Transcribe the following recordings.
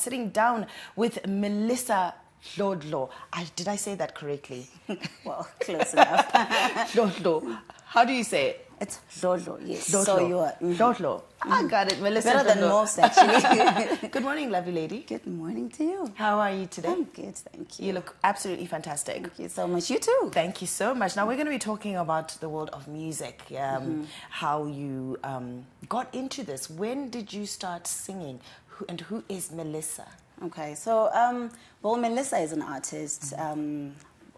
sitting down with Melyssa Dlodlo. Did I say that correctly? Well, close enough. Dlodlo. How do you say it? It's Dlodlo, yes. Dlodlo. So you are. Dlodlo. I got it, Melyssa. Better than most, actually. Good morning, lovely lady. Good morning to you. How are you today? I'm good, thank you. You look absolutely fantastic. Thank you so much. You too. Thank you so much. Now we're going to be talking about the world of music, how you got into this. When did you start singing? Who is Melyssa? Okay, so, well, Melyssa is an artist,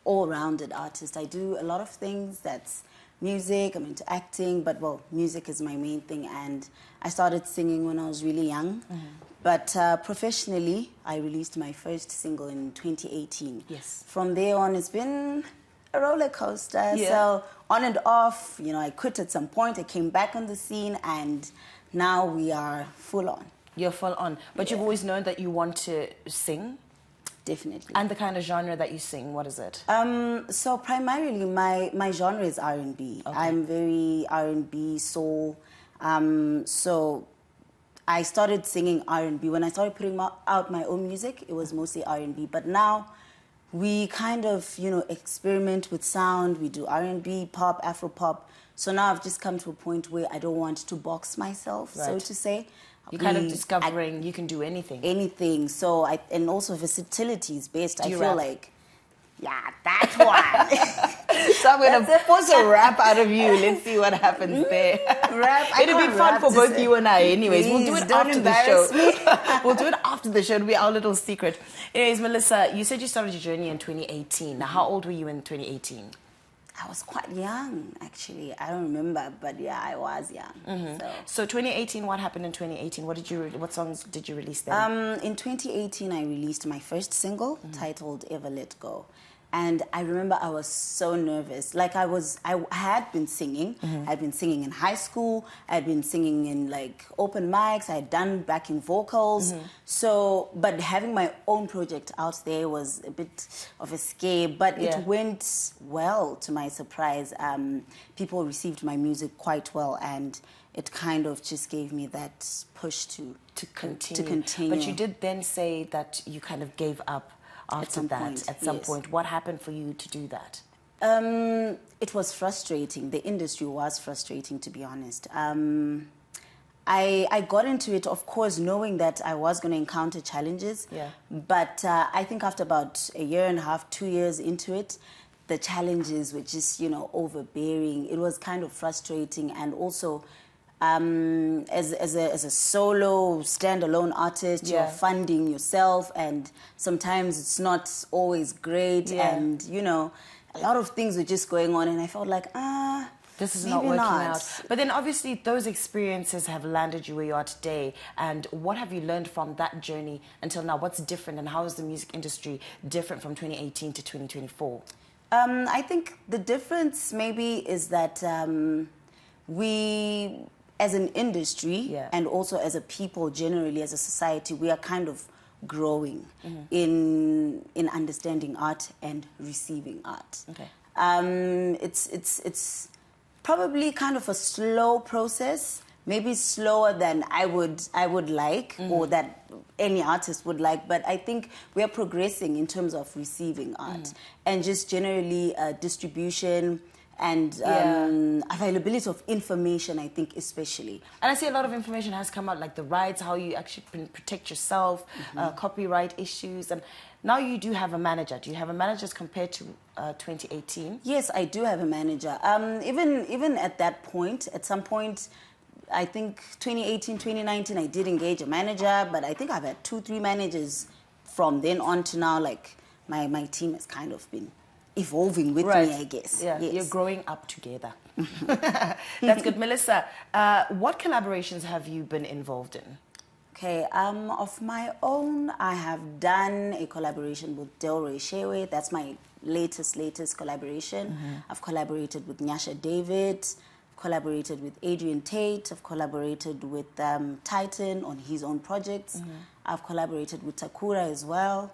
all-rounded artist. I do a lot of things that's music, I'm into acting, but, well, music is my main thing, and I started singing when I was really young. But professionally, I released my first single in 2018. Yes. From there on, it's been a roller coaster. Yeah. So on and off, you know, I quit at some point, I came back on the scene, and now we are full on. You're full on. But you've always known that you want to sing? Definitely. And the kind of genre that you sing, what is it? So primarily my genre is R&B. Okay. I'm very R&B, soul. So I started singing R&B. When I started putting out my own music, it was mostly R&B. But now we kind of, you know, experiment with sound. We do R&B, pop, Afro pop. So now I've just come to a point where I don't want to box myself, so Right. to say. You're kind of discovering you can do anything. Anything. So and also versatility is best. I you feel rap? like, yeah, that one. So I'm going to force a rap out of you. Let's see what happens there. Rap. It'll be fun for both you and I anyways. We'll do Please, it don't after the show. embarrass We'll do it after the show. It'll be our little secret. Anyways, Melyssa, you said you started your journey in 2018. Now, how old were you in 2018? I was quite young, actually. I don't remember, but yeah, I was young. So 2018, what happened in 2018? What songs did you release then? In 2018, I released my first single titled Ever Let Go. And I remember I was so nervous. Like I had been singing. I'd been singing in high school. I'd been singing in like open mics. I had done backing vocals. So, but having my own project out there was a bit of a scare, but Yeah. it went well to my surprise. People received my music quite well, and it kind of just gave me that push to continue. But you did then say that you kind of gave up after some that. point, At some yes. point, what happened for you to do that? It was frustrating. The industry was frustrating, to be honest. I got into it, of course, knowing that I was going to encounter challenges. Yeah. But I think after about a year and a half, 2 years into it, the challenges were just, you know, overbearing. It was kind of frustrating, and also as a solo standalone artist, Yeah. you're funding yourself, and sometimes it's not always great, Yeah. and you know, a lot of things were just going on, and I felt like This is maybe not working not. out. But then obviously those experiences have landed you where you are today. And what have you learned from that journey until now? What's different, and how is the music industry different from 2018 to 2024? I think the difference maybe is that we, as an industry, Yeah. and also as a people generally, as a society, we are kind of growing in understanding art and receiving art. Okay. It's probably kind of a slow process, maybe slower than I would like, or that any artist would like, but I think we are progressing in terms of receiving art and just generally distribution and availability of information, I think, especially. And I see a lot of information has come out, like the rights, how you actually can protect yourself, copyright issues. And now you do have a manager. Do you have a manager as compared to 2018? Yes, I do have a manager. Even at that point, at some point, I think 2018, 2019, I did engage a manager, but I think I've had 2-3 managers from then on to now. Like my team has kind of been evolving with me, I guess. Yeah, yes. you're growing up together. That's good. Melyssa, what collaborations have you been involved in? Okay, of my own, I have done a collaboration with Delroy Shewe. That's my latest collaboration. I've collaborated with Nyasha David, collaborated with Adrian Tate, I've collaborated with Titan on his own projects. I've collaborated with Takura as well.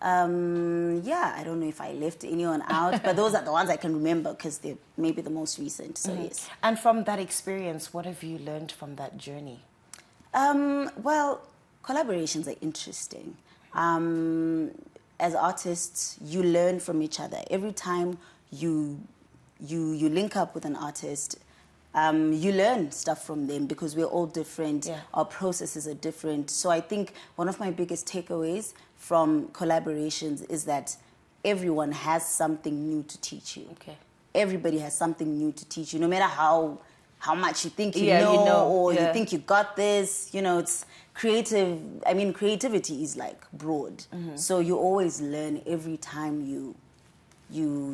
Yeah, I don't know if I left anyone out, but those are the ones I can remember because they're maybe the most recent, so yes. And from that experience, what have you learned from that journey? Well, Collaborations are interesting. As artists, you learn from each other. Every time you link up with an artist, you learn stuff from them because we're all different. Yeah. Our processes are different. So I think one of my biggest takeaways from collaborations is that everyone has something new to teach you. Okay. Everybody has something new to teach you, no matter how much you think you Yeah, know, or yeah. you think you got this. You know, it's creative. I mean, creativity is like broad. So you always learn every time you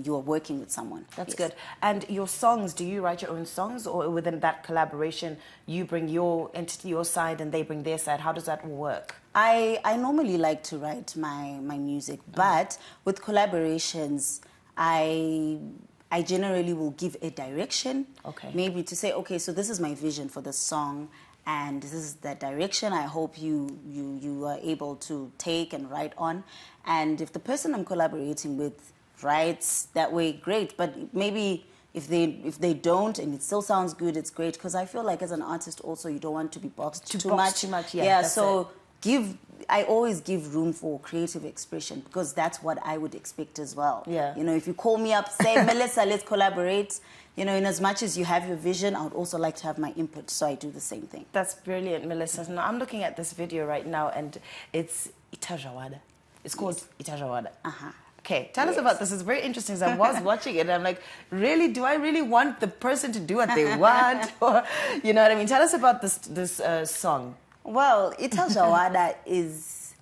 are working with someone. That's Yes. good. And your songs, do you write your own songs, or within that collaboration, you bring your entity, your side, and they bring their side? How does that all work? I normally like to write my music, but with collaborations, I generally will give a direction. Okay. Maybe to say, okay, so this is my vision for the song, and this is the direction I hope you are able to take and write on. And if the person I'm collaborating with writes that way, great. But maybe if they don't and it still sounds good, it's great. Because I feel like as an artist also, you don't want to be boxed too much. Yeah, so I always give room for creative expression because that's what I would expect as well. Yeah. You know, if you call me up, say, Melyssa, let's collaborate. You know, in as much as you have your vision, I would also like to have my input. So I do the same thing. That's brilliant, Melyssa. Now, I'm looking at this video right now, and it's Zvawada. It's called Zvawada. Uh-huh. Okay, tell us about this. It's very interesting. So I was watching it, and I'm like, really? Do I really want the person to do what they want? Or, you know what I mean? Tell us about this song. Well, Zvawada is,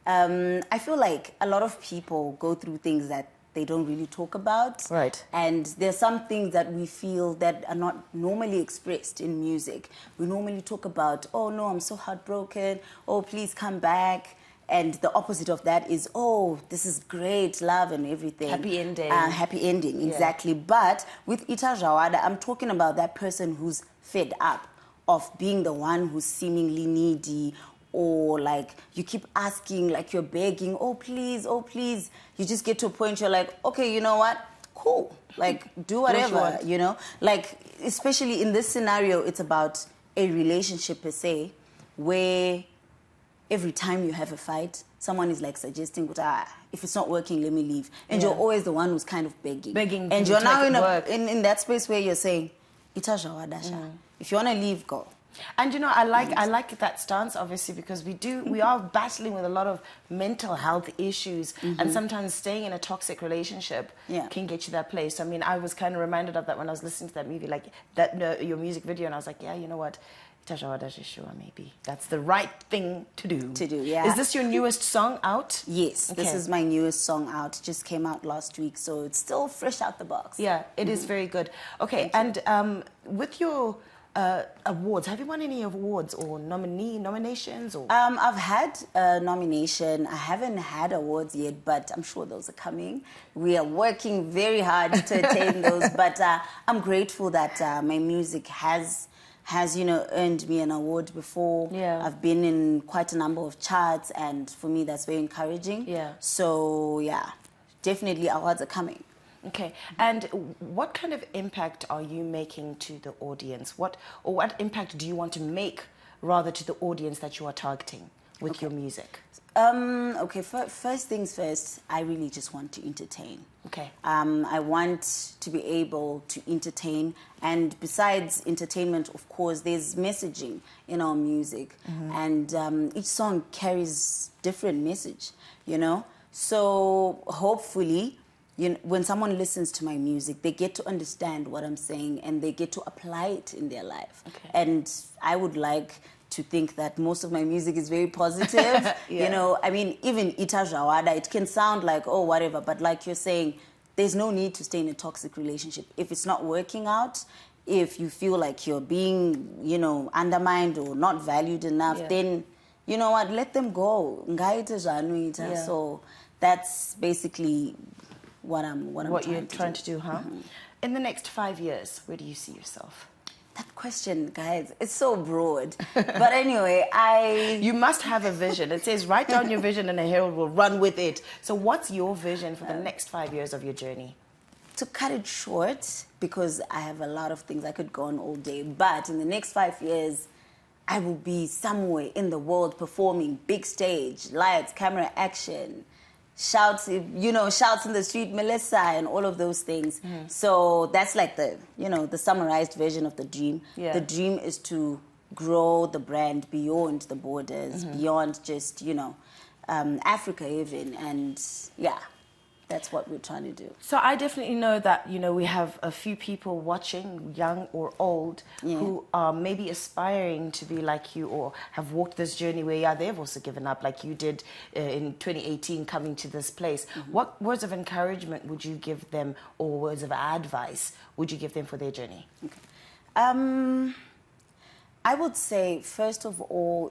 I feel like a lot of people go through things that they don't really talk about. Right. And there's some things that we feel that are not normally expressed in music. We normally talk about, oh no, I'm so heartbroken. Oh, please come back. And the opposite of that is, oh, this is great, love and everything. Happy ending. Happy ending, exactly. Yeah. But with Zvawada, I'm talking about that person who's fed up of being the one who's seemingly needy, or like you keep asking, like you're begging, oh please, oh please. You just get to a point you're like, okay, you know what? Cool. Like do whatever, you know? Like especially in this scenario, it's about a relationship per se, where every time you have a fight, someone is like suggesting, if it's not working, let me leave. And you're always the one who's kind of begging. And you're now in that space where you're saying, Zvawada. If you want to leave, go. And you know, I like that stance, obviously, because we are battling with a lot of mental health issues, and sometimes staying in a toxic relationship can get you that place. I mean, I was kind of reminded of that when I was listening to that movie, like your music video, and I was like, yeah, you know what? Maybe that's the right thing to do. Yeah. Is this your newest song out? Yes, Okay. This is my newest song out. It just came out last week, so it's still fresh out the box. Yeah, it is very good. Okay, and with your awards, have you won any awards or nominations? Or I've had a nomination. I haven't had awards yet, but I'm sure those are coming. We are working very hard to attain those, but I'm grateful that my music has earned me an award before. Yeah. I've been in quite a number of charts, and for me that's very encouraging. Yeah. So yeah, definitely awards are coming. Okay, and what kind of impact are you making to the audience? What impact do you want to make rather to the audience that you are targeting with your music? Okay, first things first, I really just want to entertain. Okay. I want to be able to entertain, and besides entertainment, of course, there's messaging in our music, and each song carries different message, you know? So hopefully, when someone listens to my music, they get to understand what I'm saying and they get to apply it in their life. Okay. And I would like to think that most of my music is very positive. You know, I mean, even Zvawada, it can sound like, oh, whatever, but like you're saying, there's no need to stay in a toxic relationship. If it's not working out, if you feel like you're being, undermined or not valued enough, then, you know what, let them go. So that's basically what you're trying to do, huh? In the next 5 years, where do you see yourself? That question, guys, it's so broad. But anyway, You must have a vision. It says, write down your vision and a herald will run with it. So what's your vision for the next 5 years of your journey? To cut it short, because I have a lot of things I could go on all day, but in the next 5 years, I will be somewhere in the world performing, big stage, lights, camera, action, shouts, shouts in the street, Melyssa, and all of those things. So that's like the summarized version of the dream. Yeah. The dream is to grow the brand beyond the borders, beyond just, Africa even. And yeah, that's what we're trying to do. So I definitely know that, we have a few people watching, young or old, who are maybe aspiring to be like you or have walked this journey where, they've also given up like you did in 2018 coming to this place. What words of encouragement would you give them or words of advice would you give them for their journey? Okay. I would say, first of all,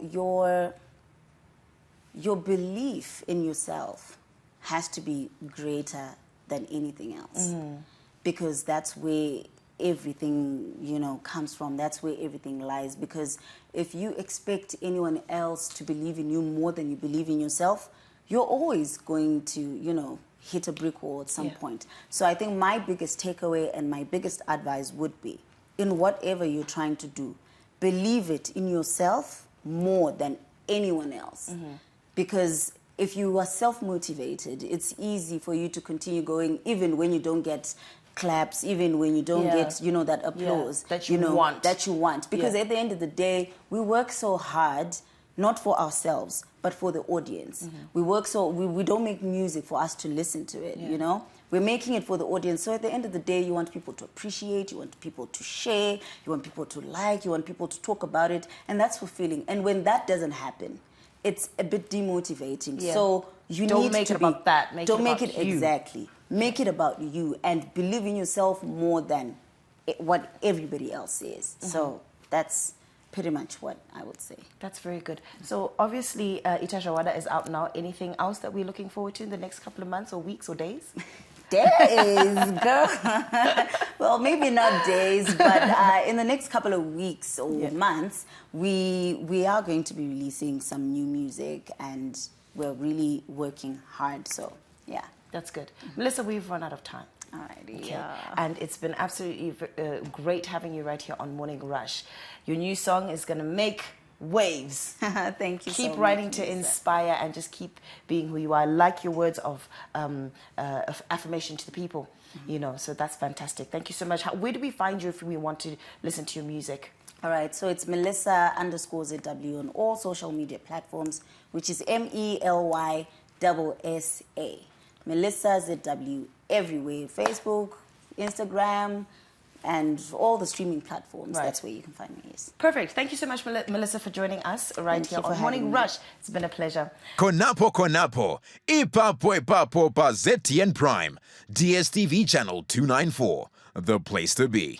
your belief in yourself has to be greater than anything else, because that's where everything comes from. That's where everything lies. Because if you expect anyone else to believe in you more than you believe in yourself, you're always going to hit a brick wall at some point. So I think my biggest takeaway and my biggest advice would be, in whatever you're trying to do, believe it in yourself more than anyone else. Because if you are self-motivated, it's easy for you to continue going even when you don't get claps, even when you don't get, that applause. That you want. That you want. Because at the end of the day, we work so hard, not for ourselves, but for the audience. We work we don't make music for us to listen to it, We're making it for the audience. So at the end of the day, you want people to appreciate, you want people to share, you want people to like, you want people to talk about it. And that's fulfilling. And when that doesn't happen, it's a bit demotivating. So you don't make it about that. Don't make it exactly. Make it about you and believe in yourself more than what everybody else says. So that's pretty much what I would say. That's very good. So obviously, Zvawada is out now. Anything else that we're looking forward to in the next couple of months or weeks or days? Days, girl. Well, maybe not days, but in the next couple of weeks or months, we are going to be releasing some new music, and we're really working hard. So, yeah. That's good. Melyssa, we've run out of time. Alrighty. Okay. And it's been absolutely great having you right here on Morning Rush. Your new song is going to make waves. Thank you. Keep so writing much, to Marisa. Inspire and just keep being who you are. I like your words of affirmation to the people, so that's fantastic. Thank you so much. Where do we find you if we want to listen to your music? All right, so it's Melyssa_ZW on all social media platforms, which is MELYSSA. Melyssa ZW everywhere. Facebook, Instagram, and all the streaming platforms. That's where you can find me, yes. Perfect. Thank you so much, Melyssa, for joining us right here on Morning Rush. It's been a pleasure. Konapo. Ipapo pa ZTN Prime. DSTV channel 294. The place to be.